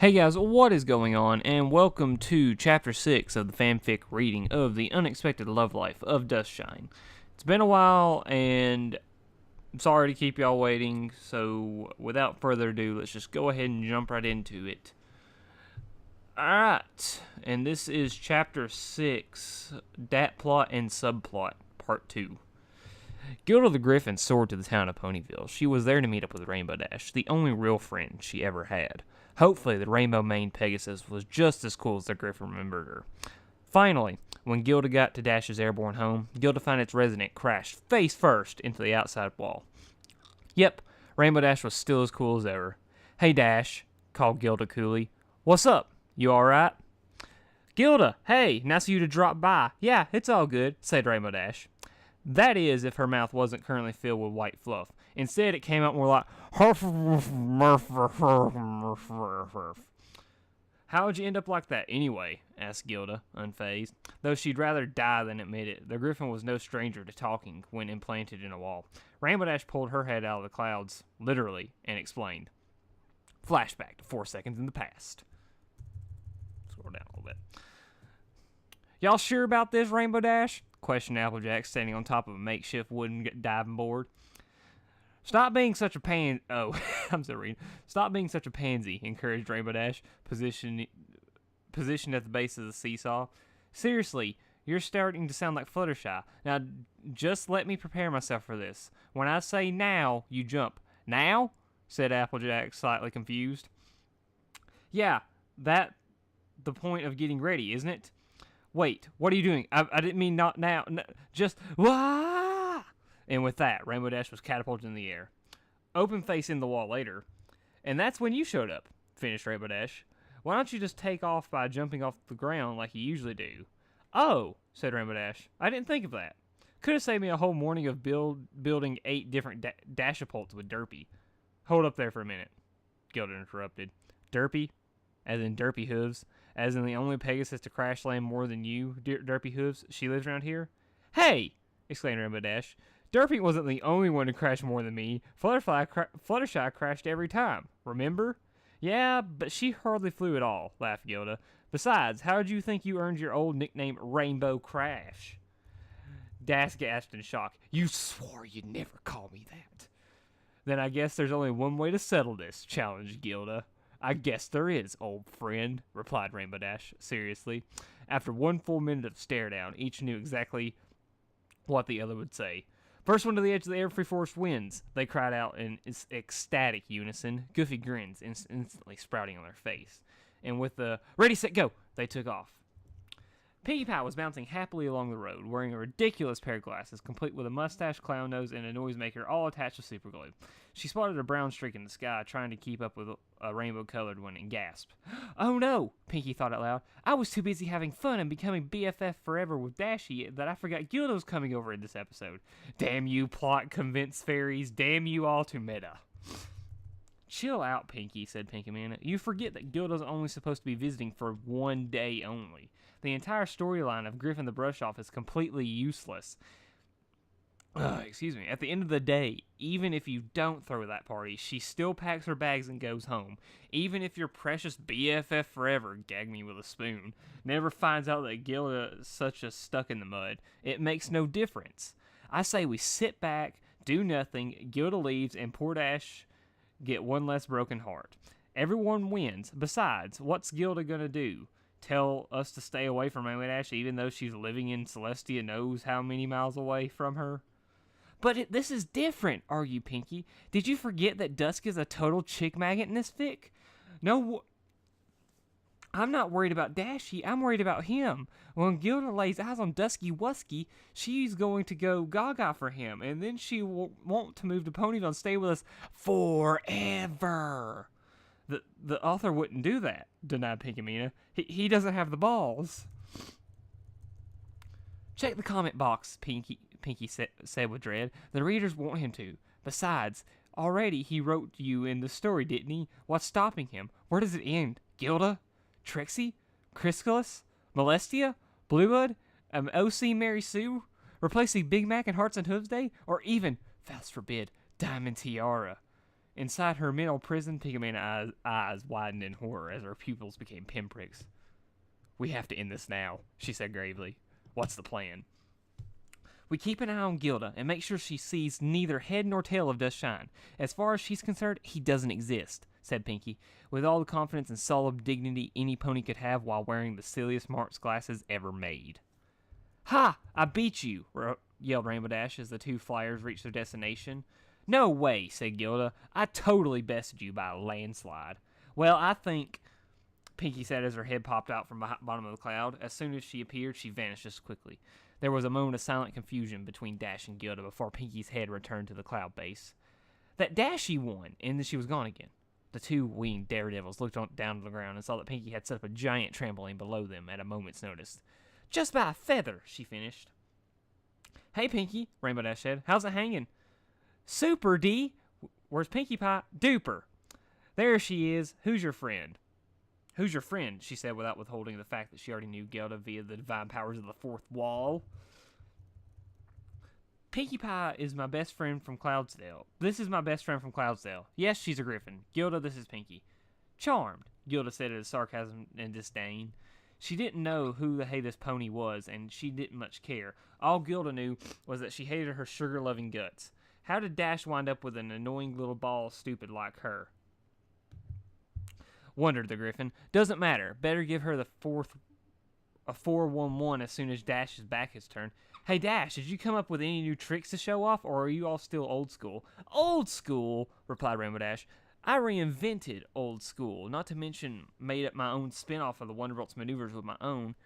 Hey guys, what is going on? And welcome to Chapter 6 of the fanfic reading of The Unexpected Love Life of Dusk. It's been a while, and I'm sorry to keep y'all waiting, so without further ado, let's just go ahead and jump right into it. Alright, and this is Chapter 6, Dat Plot and Subplot, Part 2. Gilda the Griffin soared to the town of Ponyville. She was there to meet up with Rainbow Dash, the only real friend she ever had. Hopefully, the rainbow-maned Pegasus was just as cool as the Griffin remembered her. Finally, when Gilda got to Dash's airborne home, Gilda found its resident crashed face first into the outside wall. Yep, Rainbow Dash was still as cool as ever. "Hey, Dash," called Gilda coolly. "What's up? You alright?" "Gilda, hey, nice of you to drop by." "Yeah, it's all good," said Rainbow Dash. That is, if her mouth wasn't currently filled with white fluff. Instead, it came out more like "How'd you end up like that, anyway?" asked Gilda, unfazed. Though she'd rather die than admit it, the Griffin was no stranger to talking when implanted in a wall. Rainbow Dash pulled her head out of the clouds, literally, and explained. Flashback to 4 seconds in the past. Scroll down a little bit. "Y'all sure about this, Rainbow Dash?" questioned Applejack, standing on top of a makeshift wooden diving board. "Stop being such a I'm still reading. "Stop being such a pansy," encouraged Rainbow Dash, positioned at the base of the seesaw. "Seriously, you're starting to sound like Fluttershy. Now, just let me prepare myself for this. When I say now, you jump." "Now?" said Applejack, slightly confused. "Yeah, that's the point of getting ready, isn't it?" "Wait, what are you doing? I didn't mean not now. No, just wah!" And with that, Rainbow Dash was catapulted in the air. "Open face in the wall later. And that's when you showed up," finished Rainbow Dash. "Why don't you just take off by jumping off the ground like you usually do?" "Oh," said Rainbow Dash. "I didn't think of that. Could have saved me a whole morning of building 8 different Dashapults with Derpy." "Hold up there for a minute," Gilda interrupted. "Derpy? As in Derpy Hooves? As in the only Pegasus to crash land more than you, Derpy Hooves? She lives around here?" "Hey!" exclaimed Rainbow Dash. "Derpy wasn't the only one to crash more than me. Fluttershy crashed every time, remember?" "Yeah, but she hardly flew at all," laughed Gilda. "Besides, how did you think you earned your old nickname Rainbow Crash?" Dash gasped in shock. "You swore you'd never call me that." "Then I guess there's only one way to settle this," challenged Gilda. "I guess there is, old friend," replied Rainbow Dash, seriously. After one full minute of stare down, each knew exactly what the other would say. "First one to the edge of the air free force wins," they cried out in ecstatic unison, goofy grins instantly sprouting on their face. And with the "ready, set, go," they took off. Pinkie Pie was bouncing happily along the road, wearing a ridiculous pair of glasses, complete with a mustache, clown nose, and a noisemaker, all attached with superglue. She spotted a brown streak in the sky, trying to keep up with a rainbow-colored one, and gasped. "Oh no," Pinkie thought out loud. "I was too busy having fun and becoming BFF forever with Dashy that I forgot Gilda was coming over in this episode. Damn you, plot convince fairies. Damn you all to meta." "Chill out, Pinkie," said Pinkie Man. "You forget that Gilda's only supposed to be visiting for one day only. The entire storyline of Griffin the Brush-Off is completely useless. Excuse me. At the end of the day, even if you don't throw that party, she still packs her bags and goes home. Even if your precious BFF forever, gag me with a spoon, never finds out that Gilda is such a stuck in the mud, it makes no difference. I say we sit back, do nothing, Gilda leaves, and poor Dash get one less broken heart. Everyone wins. Besides, what's Gilda gonna do? Tell us to stay away from Rainbow Dash even though she's living in Celestia knows how many miles away from her?" "But this is different," argued Pinkie. "Did you forget that Dusk is a total chick magnet in this fic? No, I'm not worried about Dashy. I'm worried about him. When Gilda lays eyes on Dusky Wusky, she's going to go gaga for him, and then she will want to move to Ponyville and stay with us forever." The author wouldn't do that," denied Pinkie Mina. He doesn't have the balls." "Check the comment box," Pinkie said with dread. "The readers want him to. Besides, already he wrote you in the story, didn't he? What's stopping him? Where does it end? Gilda? Trixie? Chrysalis? Molestia? Bluebud? OC Mary Sue? Replacing Big Mac and Hearts and Hooves Day? Or even, faust forbid, Diamond Tiara? Inside her mental prison, Piggy's eyes widened in horror as her pupils became pinpricks. We have to end this now, she said gravely. What's the plan? We keep an eye on Gilda and make sure she sees neither head nor tail of Dusk shine. As far as she's concerned, he doesn't exist, said Pinky, with all the confidence and solid dignity any pony could have while wearing the silliest Mark's glasses ever made. Ha! I beat you, yelled Rainbow Dash as the two flyers reached their destination. No way, said Gilda. I totally bested you by a landslide. Well, I think, Pinky said as her head popped out from the bottom of the cloud. As soon as she appeared, she vanished just quickly. There was a moment of silent confusion between Dash and Gilda before Pinky's head returned to the cloud base. That Dashy won, and then she was gone again. The two winged daredevils looked down to the ground and saw that Pinky had set up a giant trampoline below them at a moment's notice. Just by a feather, she finished. Hey, Pinky, Rainbow Dash said. How's it hanging? Super, D. Where's Pinkie Pie? Duper. There she is. Who's your friend? Who's your friend? She said without withholding the fact that she already knew Gilda via the divine powers of the fourth wall. Pinkie Pie is my best friend from Cloudsdale. This is my best friend from Cloudsdale. Yes, she's a griffin. Gilda, this is Pinky. Charmed, Gilda said with sarcasm and disdain. She didn't know who the hey this pony was, and she didn't much care. All Gilda knew was that she hated her sugar-loving guts. How did Dash wind up with an annoying little ball stupid like her? Wondered the griffin. Doesn't matter. Better give her the 4-1-1 as soon as Dash's back is turned. Hey, Dash, did you come up with any new tricks to show off, or are you all still old school? Old school, replied Rainbow Dash. I reinvented old school, not to mention made up my own spin-off of the Wonderbolt's maneuvers with my own.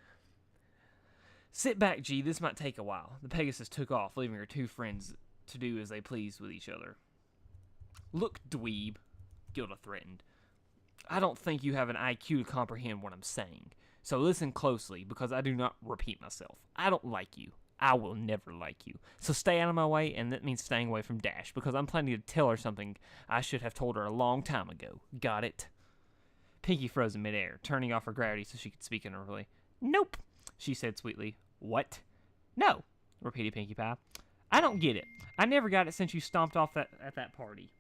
Sit back, G. This might take a while. The Pegasus took off, leaving her two friends to do as they pleased with each other. Look, dweeb, Gilda threatened. I don't think you have an IQ to comprehend what I'm saying. So listen closely, because I do not repeat myself. I don't like you. I will never like you. So stay out of my way, and that means staying away from Dash, because I'm planning to tell her something I should have told her a long time ago. Got it? Pinky froze in midair, turning off her gravity so she could speak normally. Nope, she said sweetly. What? No, repeated Pinkie Pie. I don't get it. I never got it since you stomped off at that party.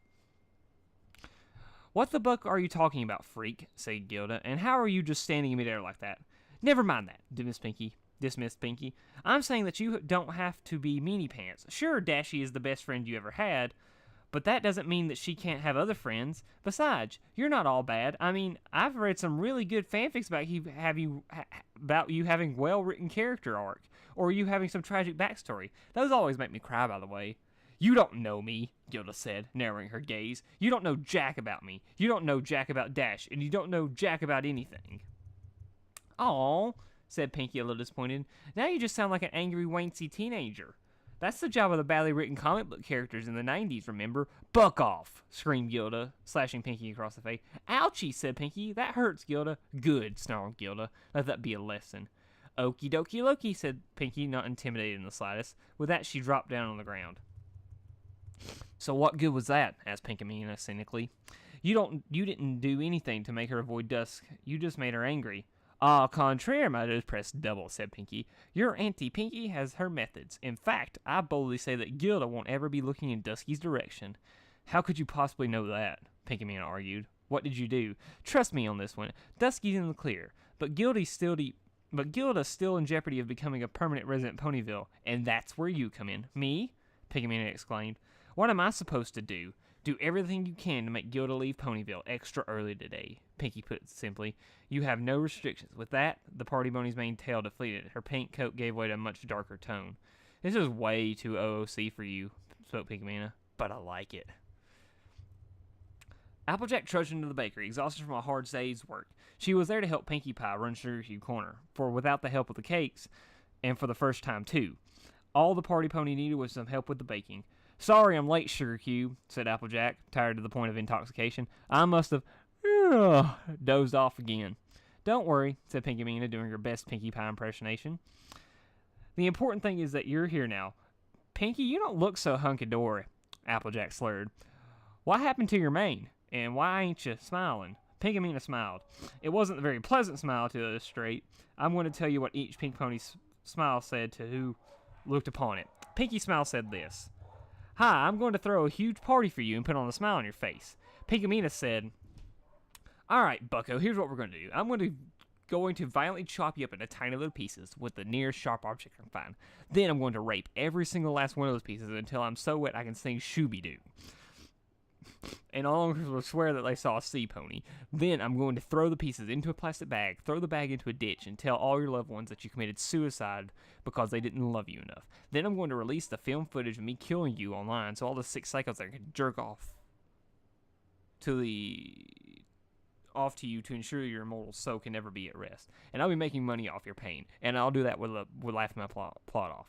What the buck are you talking about, freak? Said Gilda, and how are you just standing in midair like that? Never mind that, dismissed Pinky. I'm saying that you don't have to be meanie pants. Sure, Dashy is the best friend you ever had, but that doesn't mean that she can't have other friends. Besides, you're not all bad. I mean, I've read some really good fanfics about you having well-written character arc, or you having some tragic backstory. Those always make me cry, by the way. You don't know me, Gilda said, narrowing her gaze. You don't know jack about me. You don't know jack about Dash, and you don't know jack about anything. Aw, said Pinky a little disappointed. Now you just sound like an angry, wancy teenager. That's the job of the badly written comic book characters in the 90s, remember? Buck off, screamed Gilda, slashing Pinky across the face. Ouchie, said Pinky. That hurts, Gilda. Good, snarled Gilda. Let that be a lesson. Okie dokie Loki, said Pinky, not intimidated in the slightest. With that, she dropped down on the ground. So what good was that? Asked Pinkamena cynically. You didn't do anything to make her avoid Dusk. You just made her angry. Au contraire, my nose pressed double, said Pinky. Your Auntie Pinky has her methods. In fact, I boldly say that Gilda won't ever be looking in Dusky's direction. How could you possibly know that? Pinkamena argued. What did you do? Trust me on this one. Dusky's in the clear, but Gilda's still in jeopardy of becoming a permanent resident of Ponyville, and that's where you come in. Me? Pinkamena exclaimed. What am I supposed to do? Do everything you can to make Gilda leave Ponyville extra early today, Pinky put it simply. You have no restrictions. With that, the party pony's main tail deflated. Her pink coat gave way to a much darker tone. This is way too OOC for you, spoke Pinkamena, but I like it. Applejack trudged into the bakery, exhausted from a hard day's work. She was there to help Pinkie Pie run Sugar Cube Corner, for without the help of the cakes, and for the first time too, all the party pony needed was some help with the baking. Sorry I'm late, Sugar Cube, said Applejack, tired to the point of intoxication. I must have dozed off again. Don't worry, said Pinkamena, doing her best Pinkie Pie impersonation. The important thing is that you're here now. Pinky, you don't look so hunky-dory, Applejack slurred. What happened to your mane? And why ain't you smiling? Pinkamena smiled. It wasn't a very pleasant smile to illustrate. I'm going to tell you what each pink pony's smile said to who looked upon it. Pinky's smile said this. Hi, I'm going to throw a huge party for you and put on a smile on your face. Pinkamena said, "All right, Bucko, here's what we're going to do. I'm going to violently chop you up into tiny little pieces with the nearest sharp object I can find. Then I'm going to rape every single last one of those pieces until I'm so wet I can sing Shooby-Doo. And all onlookers will swear that they saw a sea pony. Then I'm going to throw the pieces into a plastic bag, throw the bag into a ditch, and tell all your loved ones that you committed suicide because they didn't love you enough. Then I'm going to release the film footage of me killing you online so all the sick psychos that can jerk off to you to ensure your immortal soul can never be at rest. And I'll be making money off your pain. And I'll do that with laughing my plot off."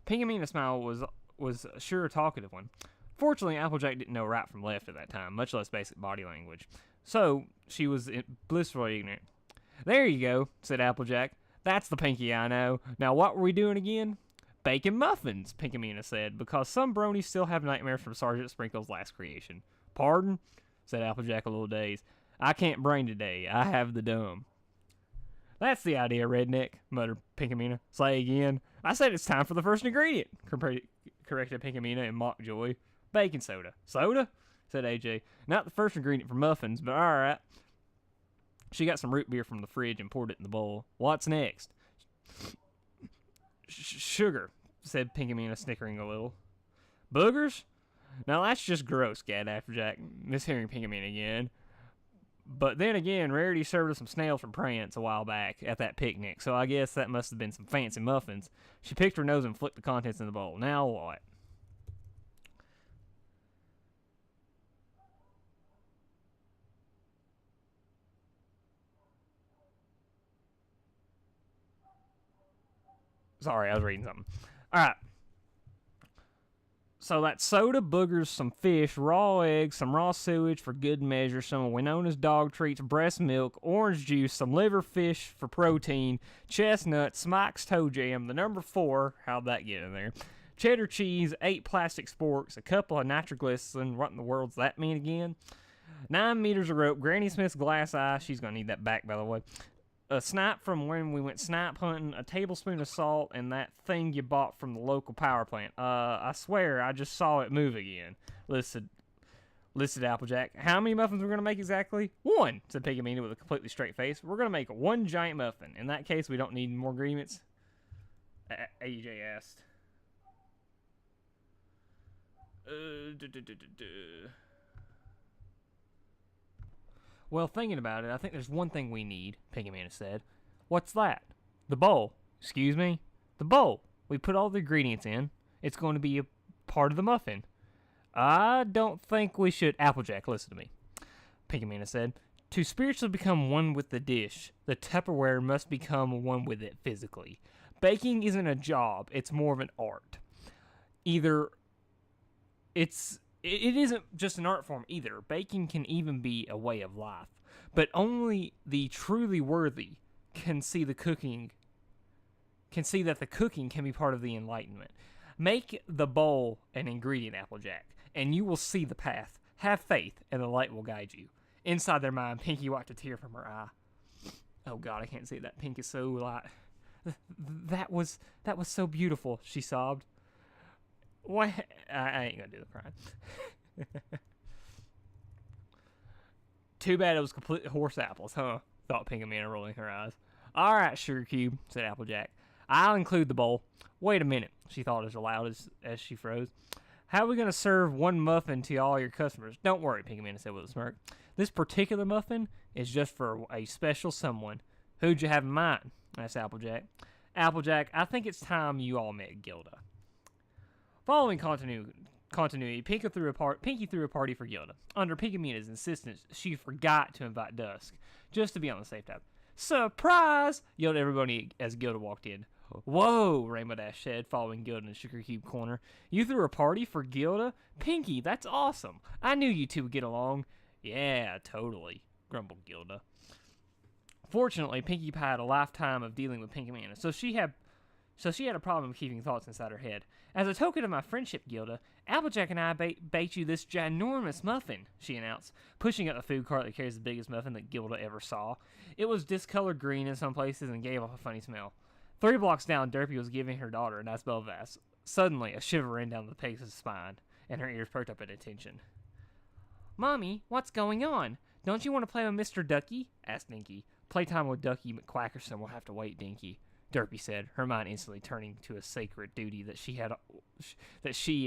Pinkamena's smile was sure a talkative one. Fortunately, Applejack didn't know right from left at that time, much less basic body language. So, she was blissfully ignorant. "There you go," said Applejack. "That's the Pinky I know. Now what were we doing again?" "Baking muffins," Pinkamena said, because some bronies still have nightmares from Sergeant Sprinkle's last creation. "Pardon?" said Applejack a little dazed. "I can't brain today. I have the dumb." "That's the idea, redneck," muttered Pinkamena. "Say again." "I said it's time for the first ingredient," corrected Pinkamena in mock joy. "Baking soda." "Soda?" said AJ. "Not the first ingredient for muffins, but all right." She got some root beer from the fridge and poured it in the bowl. "What's next?" "Sugar," said Pinkamena, snickering a little. "Boogers? Now that's just gross," gagged Applejack, mishearing Pinkamena again. But then again, Rarity served us some snails from Prance a while back at that picnic, so I guess that must have been some fancy muffins. She picked her nose and flicked the contents in the bowl. "Now what?" Sorry, I was reading something. Alright. So that's soda, boogers, some fish, raw eggs, some raw sewage for good measure, some Winona's dog treats, breast milk, orange juice, some liver fish for protein, chestnuts, Smike's toe jam, the number 4, how'd that get in there? Cheddar cheese, 8 plastic sporks, a couple of nitroglycerin, what in the world's that mean again? 9 meters of rope, Granny Smith's glass eye, she's gonna need that back by the way. A snipe from when we went snipe hunting, a tablespoon of salt, and that thing you bought from the local power plant. I swear I just saw it move again. Listed Applejack. "How many muffins we're going to make exactly?" "1," said Pinkamena with a completely straight face. "We're going to make 1 giant muffin. In that case, we don't need more ingredients?" AJ asked. "Well, thinking about it, I think there's one thing we need," Pinkamena said. "What's that?" "The bowl." "Excuse me?" "The bowl. We put all the ingredients in. It's going to be a part of the muffin." "I don't think we should—" "Applejack, listen to me," Pinkamena said. "To spiritually become one with the dish, the Tupperware must become one with it physically. Baking isn't a job, it's more of an art. It isn't just an art form either. Baking can even be a way of life. But only the truly worthy can see that the cooking can be part of the enlightenment. Make the bowl an ingredient, Applejack, and you will see the path. Have faith, and the light will guide you." Inside their mind, Pinky wiped a tear from her eye. "Oh God, I can't say that. Pink is so light. That was so beautiful," she sobbed. "What?" I ain't gonna do the crying. "Too bad it was completely horse apples, huh?" thought Pinkamena, rolling her eyes. "All right, Sugar Cube," said Applejack. "I'll include the bowl. Wait a minute," she thought as aloud as she froze. "How are we going to serve 1 muffin to all your customers?" "Don't worry," Pinkamena said with a smirk. "This particular muffin is just for a special someone." "Who'd you have in mind?" asked Applejack. "Applejack, I think it's time you all met Gilda." Following continuity, Pinky threw a party for Gilda. Under Pinkamena's insistence, she forgot to invite Dusk, just to be on the safe side. "Surprise!" yelled everybody as Gilda walked in. "Whoa!" Rainbow Dash said, following Gilda in the Sugar Cube corner. "You threw a party for Gilda? Pinky, that's awesome. I knew you two would get along." "Yeah, totally," grumbled Gilda. Fortunately, Pinkie Pie had a lifetime of dealing with Pinkamena, so she had a problem keeping thoughts inside her head. "As a token of my friendship, Gilda, Applejack and I baked you this ginormous muffin," she announced, pushing up a food cart that carries the biggest muffin that Gilda ever saw. It was discolored green in some places and gave off a funny smell. 3 blocks down, Derpy was giving her daughter a nice Belvast. Suddenly, a shiver ran down the pig's spine, and her ears perked up at attention. Mommy, what's going on? Don't you want to play with Mr. Ducky? Asked Dinky. Playtime with Ducky McQuackerson will have to wait, Dinky, Derpy said, her mind instantly turning to a sacred duty that she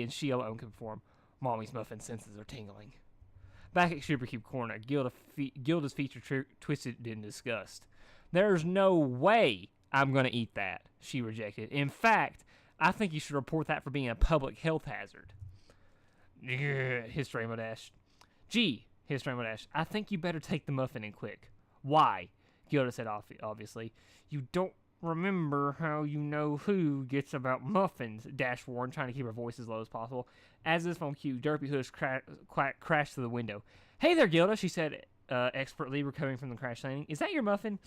and she alone can perform. Mommy's muffin senses are tingling. Back at Supercube Corner, Gilda's feature twisted in disgust. There's no way I'm going to eat that, she rejected. In fact, I think you should report that for being a public health hazard. Hissed Rainbow Dash. Gee, hissed Rainbow Dash, I think you better take the muffin and quick. Why? Gilda said obviously. You don't remember how you know who gets about muffins, Dash warned, trying to keep her voice as low as possible. As this phone cue, Derpy Hush crashed through the window. Hey there, Gilda, she said expertly, recovering from the crash landing. Is that your muffin?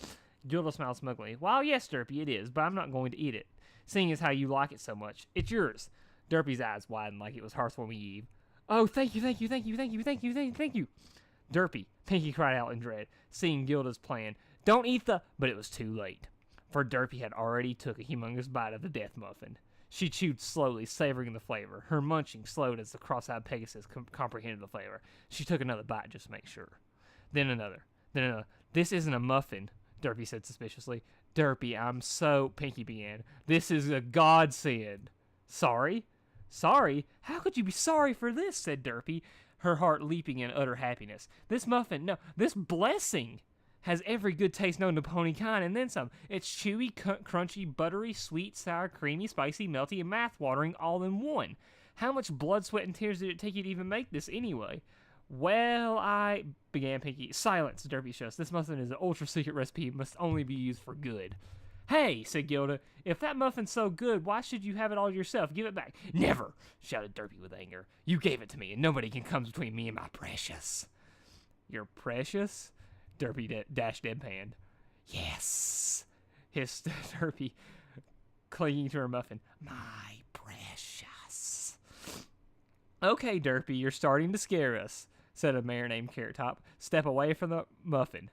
Gilda smiled smugly. Well, yes, Derpy, it is, but I'm not going to eat it, seeing as how you like it so much. It's yours. Derpy's eyes widened like it was heartwarming Eve. Oh, thank you. Derpy, Pinky cried out in dread, seeing Gilda's plan. Don't eat the... But it was too late, for Derpy had already took a humongous bite of the death muffin. She chewed slowly, savoring the flavor. Her munching slowed as the cross-eyed Pegasus comprehended the flavor. She took another bite just to make sure. Then another. This isn't a muffin, Derpy said suspiciously. Derpy, I'm so... Pinky began. This is a godsend. Sorry? Sorry? How could you be sorry for this? Said Derpy, her heart leaping in utter happiness. This muffin, no, this blessing has every good taste known to ponykind and then some. It's chewy, crunchy, buttery, sweet, sour, creamy, spicy, melty, and mouth-watering all in one. How much blood, sweat, and tears did it take you to even make this anyway? Well, began Pinky. Silence, Derpy shuts. This muffin is an ultra-secret recipe. It must only be used for good. Hey, said Gilda, if that muffin's so good, why should you have it all yourself? Give it back. Never, shouted Derpy with anger. You gave it to me, and nobody can come between me and my precious. Your precious? Derpy dashed deadpan. Yes, hissed Derpy, clinging to her muffin. My precious. Okay, Derpy, you're starting to scare us, said a mare named Carrot Top. Step away from the muffin.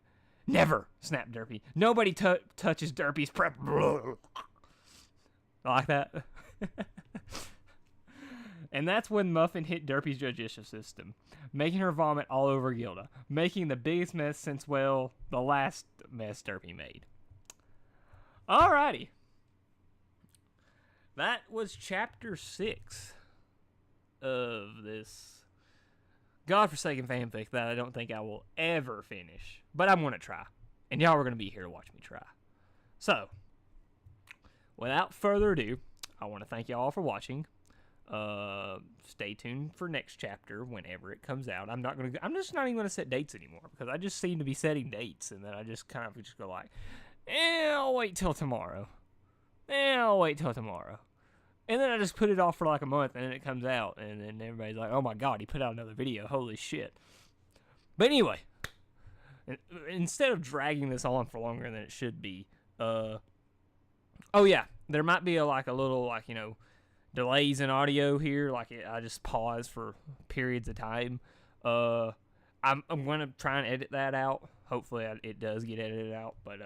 Never, snapped Derpy. Nobody touches Derpy's prep. Like that? And that's when Muffin hit Derpy's digestive system, making her vomit all over Gilda, making the biggest mess since, well, the last mess Derpy made. Alrighty. That was chapter 6 of this godforsaken fanfic that I don't think I will ever finish, but I'm going to try, and y'all are going to be here to watch me try. So, without further ado, I want to thank y'all for watching. Stay tuned for next chapter whenever it comes out. I'm just not even going to set dates anymore, because I just seem to be setting dates, and then I just kind of just go like, I'll wait till tomorrow. And then I just put it off for like a month, and then it comes out, and then everybody's like, oh my god, he put out another video, holy shit. But anyway, instead of dragging this on for longer than it should be, oh yeah, there might be a little, delays in audio here, I just pause for periods of time. I'm going to try and edit that out. Hopefully it does get edited out, but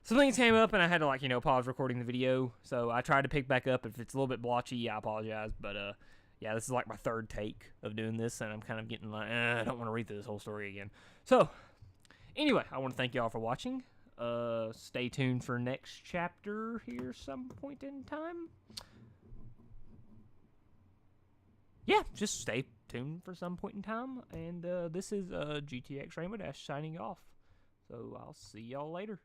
some things came up and I had to pause recording the video, so I tried to pick back up. If it's a little bit blotchy, I apologize, but yeah, this is my third take of doing this, and I'm kind of getting I don't want to read through this whole story again. So anyway, I want to thank y'all for watching. Stay tuned for next chapter here some point in time. Yeah, just stay tuned for some point in time, and this is GTX Rainbow Dash signing off. So I'll see y'all later.